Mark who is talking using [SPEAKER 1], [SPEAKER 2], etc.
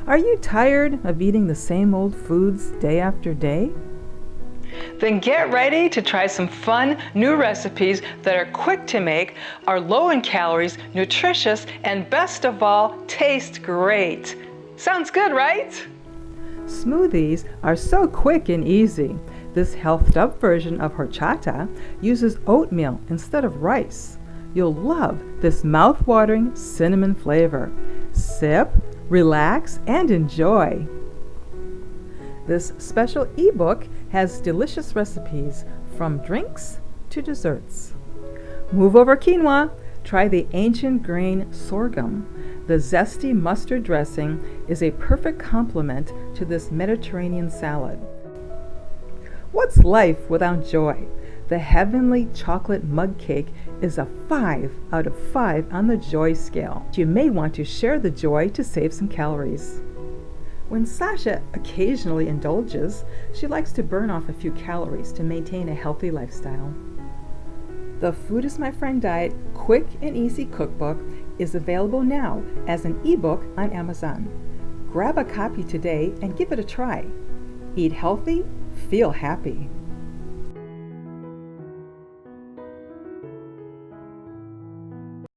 [SPEAKER 1] Are you tired of eating the same old foods day after day?
[SPEAKER 2] Then get ready to try some fun new recipes that are quick to make, are low in calories, nutritious, and best of all, taste great. Sounds good, right?
[SPEAKER 1] Smoothies are so quick and easy. This healthed-up version of horchata uses oatmeal instead of rice. You'll love this mouth-watering cinnamon flavor. Sip, relax, and enjoy. This special ebook has delicious recipes from drinks to desserts. Move over quinoa. Try the ancient grain sorghum. The zesty mustard dressing is a perfect complement to this Mediterranean salad. What's life without joy? The heavenly chocolate mug cake is a 5 out of 5 on the joy scale. You may want to share the joy to save some calories. When Sasha occasionally indulges, she likes to burn off a few calories to maintain a healthy lifestyle. The Food is My Friend Diet Quick and Easy Cookbook is available now as an ebook on Amazon. Grab a copy today and give it a try. Eat healthy, feel happy.